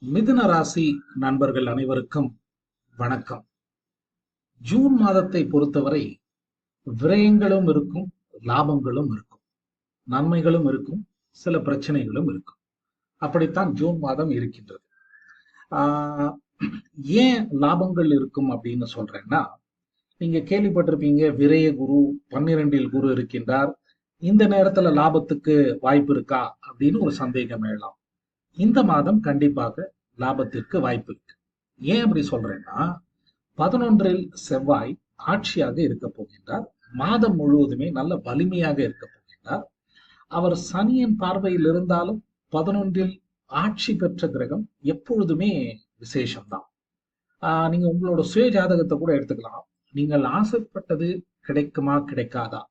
மிதுன ராசி நண்பர்கள் அனைவருக்கும் வணக்கம். ஜூன் மாதத்தை பொறுத்தவரை விரயங்களும் இருக்கும், லாபங்களும் இருக்கும், நன்மைகளும் இருக்கும், சில பிரச்சனைகளும் இருக்கும். அப்படித்தான் ஜூன் மாதம் இருக்கின்றது. ஆஹ் ஏன் லாபங்கள் இருக்கும் அப்படின்னு சொல்றேன்னா, நீங்க கேள்விப்பட்டிருப்பீங்க, விரய குரு 12ல் குரு இருக்கின்றார், இந்த நேரத்துல லாபத்துக்கு வாய்ப்பு இருக்கா அப்படின்னு ஒரு சந்தேகம் எழலாம். இந்த மாதம் கண்டிப்பாக லாபத்திற்கு வாய்ப்பு இருக்கு. ஏன் அப்படி சொல்றேன்னா, 11ல் செவ்வாய் ஆட்சியாக இருக்க போகின்றார். மாதம் முழுவதுமே நல்ல வலிமையாக இருக்க போகின்றார். அவர் சனியின் பார்வையில் இருந்தாலும் 11ல் ஆட்சி பெற்ற கிரகம் எப்பொழுதுமே விசேஷம்தான். நீங்க உங்களோட சுய ஜாதகத்தை கூட எடுத்துக்கலாம். நீங்கள் ஆசைப்பட்டது கிடைக்குமா கிடைக்காதா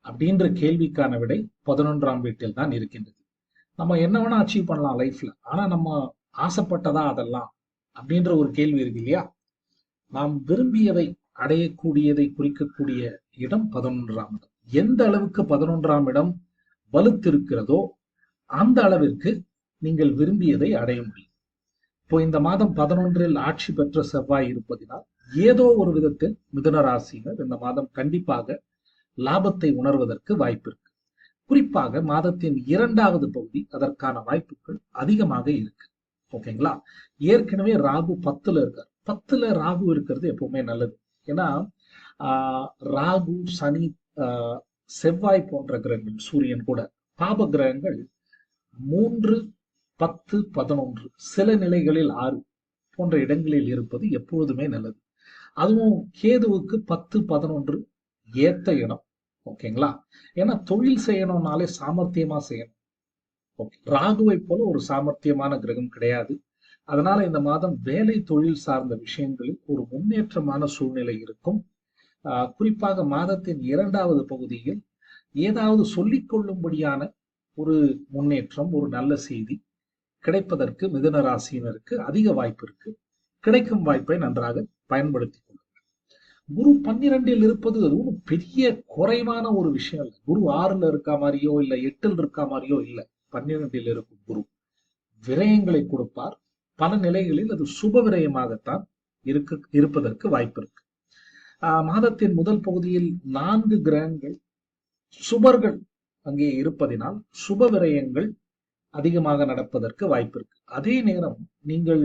அப்படின்ற கேள்விக்கான விடை 11ஆம் வீட்டில் தான் இருக்கின்றது. நம்ம என்ன வேணா அச்சீவ் பண்ணலாம் லைஃப்ல, ஆனா நம்ம ஆசைப்பட்டதா அதெல்லாம் அப்படின்ற ஒரு கேள்வி இருக்கு இல்லையா? நாம் விரும்பியதை அடையக்கூடியதை குறிக்கக்கூடிய இடம் 11ஆம் இடம். எந்த அளவுக்கு 11ஆம் இடம் வலுத்திருக்கிறதோ அந்த அளவிற்கு நீங்கள் விரும்பியதை அடைய முடியும். இப்போ இந்த மாதம் 11ல் ஆட்சி பெற்ற செவ்வாய் இருப்பதினால் ஏதோ ஒரு விதத்தில் மிதுன ராசியினர் இந்த மாதம் கண்டிப்பாக லாபத்தை உணர்வதற்கு வாய்ப்பு இருக்கு. குறிப்பாக மாதத்தின் 2வது பகுதி அதற்கான வாய்ப்புகள் அதிகமாக இருக்கு. ஓகேங்களா? ஏற்கனவே ராகு 10ல இருக்கார். 10ல ராகு இருக்கிறது எப்பவுமே நல்லது. ஏன்னா ராகு, சனி, செவ்வாய் போன்ற கிரகங்கள், சூரியன் கூட பாப கிரகங்கள் 3, 10, 11, சில நிலைகளில் 6 போன்ற இடங்களில் இருப்பது எப்பொழுதுமே நல்லது. அதுவும் கேதுவுக்கு 10, 11 ஏத்த இடம். ஓகேங்களா? ஏன்னா தொழில் செய்யணும்னாலே சாமர்த்தியமா செய்யணும். ராகுவை போல ஒரு சாமர்த்தியமான கிரகம் கிடையாது. அதனால இந்த மாதம் வேலை தொழில் சார்ந்த விஷயங்களில் ஒரு முன்னேற்றமான சூழ்நிலை இருக்கும். குறிப்பாக மாதத்தின் 2வது பகுதியில் ஏதாவது சொல்லிக் கொள்ளும்படியான ஒரு முன்னேற்றம், ஒரு நல்ல செய்தி கிடைப்பதற்கு மிதுன ராசியினருக்கு அதிக வாய்ப்பு இருக்கு. கிடைக்கும் வாய்ப்பை நன்றாக பயன்படுத்திக் கொள்ளுங்கள். குரு 12ல் இருப்பது அதுவும் பெரிய குறைவான ஒரு விஷயம் இல்லை. குரு 6ல இருக்கா மாதிரியோ இல்ல 8ல் இருக்கா மாதிரியோ இல்லை. 12ல் இருக்கும் குரு விரயங்களை கொடுப்பார். பல நிலைகளில் அது சுப விரயமாகத்தான் இருப்பதற்கு வாய்ப்பு இருக்கு. மாதத்தின் முதல் பகுதியில் 4 கிரகங்கள் சுபர்கள் அங்கே இருப்பதினால் சுப விரயங்கள் அதிகமாக நடப்பதற்கு வாய்ப்பு இருக்கு. அதே நேரம் நீங்கள்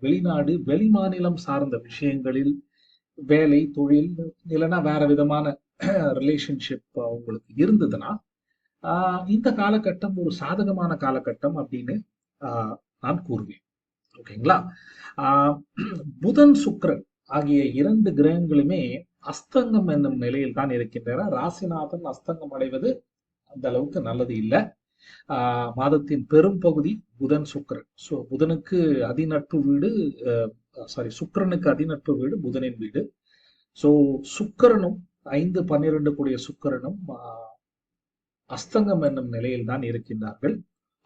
வெளிநாடு, வெளிமாநிலம் சார்ந்த விஷயங்களில் வேலை, தொழில், இல்லைன்னா வேற விதமான ரிலேஷன்ஷிப் உங்களுக்கு இருந்ததுன்னா இந்த காலகட்டம் ஒரு சாதகமான காலகட்டம் அப்படின்னு நான் கூறுவேன். ஓகேங்களா? புதன், சுக்கிரன் ஆகிய 2 கிரகங்களுமே அஸ்தங்கம் என்னும் நிலையில் தான் இருக்கின்றன. ராசிநாதன் அஸ்தங்கம் அடைவது அந்த அளவுக்கு நல்லது இல்லை. மாதத்தின் பெரும் பகுதி புதன், சுக்கிரன். ஸோ புதனுக்கு அதிநட்பு வீடு, சுக்கிரனுக்கு அதிநட்பு வீடு புதனின் வீடு. ஸோ சுக்கிரனும் 5, 12 கூடிய சுக்கிரனும் அஸ்தங்கம் என்னும் நிலையில் தான் இருக்கின்றார்கள்.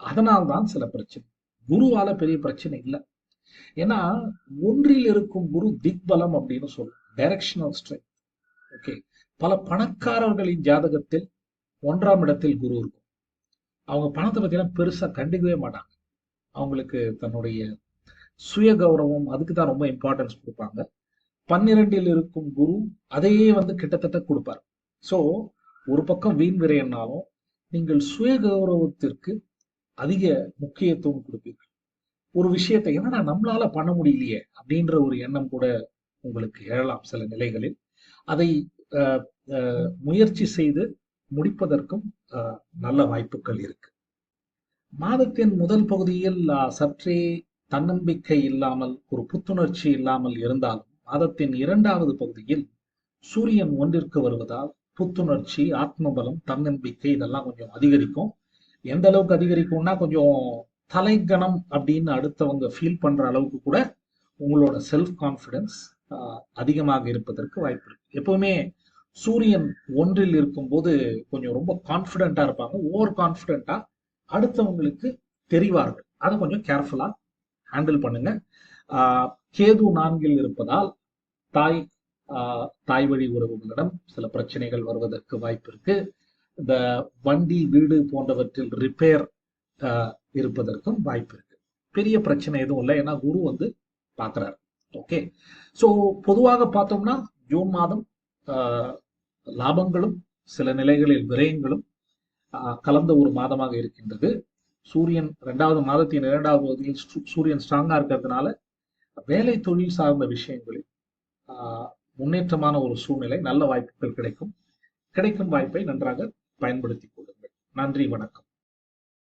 அதனால்தான் சில பிரச்சனை. குருவால பெரிய பிரச்சனை இல்லை. ஏன்னா 1ல் இருக்கும் குரு திக்பலம் அப்படின்னு சொல்லுவோம், டைரக்ஷனல் ஸ்ட்ரென்த். ஓகே, பல பணக்காரர்களின் ஜாதகத்தில் 1ஆம் இடத்தில் குரு இருக்கும். அவங்க பணத்தை பத்திலாம் பெருசா கண்டுக்கவே மாட்டாங்க. அவங்களுக்கு தன்னுடைய சுய கௌரவம், அதுக்கு தான் ரொம்ப இம்பார்ட்டன்ஸ் கொடுப்பாங்க. 12ல் இருக்கும் குரு அதையே கிட்டத்தட்ட கொடுப்பார். சோ ஒரு பக்கம் வீண் விரையன்னாலும் நீங்கள் சுய கௌரவத்திற்கு அதிக முக்கியத்துவம் கொடுப்பீர்கள். ஒரு விஷயத்தை என்னடா நம்மளால பண்ண முடியலையே அப்படின்ற ஒரு எண்ணம் கூட உங்களுக்கு எழலாம் சில நிலைகளில். அதை முயற்சி செய்து முடிப்பதற்கும் நல்ல வாய்ப்புகள் இருக்கு. மாதத்தின் முதல் பகுதியில் சற்றே தன்னம்பிக்கை இல்லாமல், ஒரு புத்துணர்ச்சி இல்லாமல் இருந்தாலும் மாதத்தின் 2வது பகுதியில் சூரியன் 1ற்கு வருவதால் புத்துணர்ச்சி, ஆத்மபலம், தன்னம்பிக்கை இதெல்லாம் கொஞ்சம் அதிகரிக்கும். எந்த அளவுக்கு அதிகரிக்கும்னா, கொஞ்சம் தலைகணம் அப்படின்னு அடுத்தவங்க ஃபீல் பண்ற அளவுக்கு கூட உங்களோட செல்ஃப் கான்பிடன்ஸ் அதிகமாக இருப்பதற்கு வாய்ப்பு இருக்கு. எப்பவுமே சூரியன் 1ல் இருக்கும்போது கொஞ்சம் ரொம்ப கான்பிடண்டா இருப்பாங்க. ஓவர் கான்பிடண்டா அடுத்தவங்களுக்கு தெரிவார்கள். அதை கொஞ்சம் கேர்ஃபுல்லா ஹேண்டில் பண்ணுங்க. கேது 4ல் இருப்பதால் தாய் வழி உறவுகளிடம் சில பிரச்சனைகள் வருவதற்கு வாய்ப்பு இருக்கு. இந்த வண்டி, வீடு போன்றவற்றில் ரிப்பேர் இருப்பதற்கும் வாய்ப்பு இருக்கு. பெரிய பிரச்சனை எதுவும் இல்லை, ஏன்னா குரு வந்து பார்க்குறாரு. ஓகே, ஸோ பொதுவாக பார்த்தோம்னா ஜூன் மாதம் லாபங்களும் சில நிலைகளில் விரயங்களும் கலந்த ஒரு மாதமாக இருக்கின்றது. சூரியன் 2வது மாதத்தின் 2வது பகுதியில் சூரியன் ஸ்ட்ராங்கா இருக்கிறதுனால வேலை தொழில் சார்ந்த விஷயங்களில் முன்னேற்றமான ஒரு சூழ்நிலை, நல்ல வாய்ப்புகள் கிடைக்கும் வாய்ப்பை நன்றாக பயன்படுத்திக் கொள்ளுங்கள். நன்றி, வணக்கம்.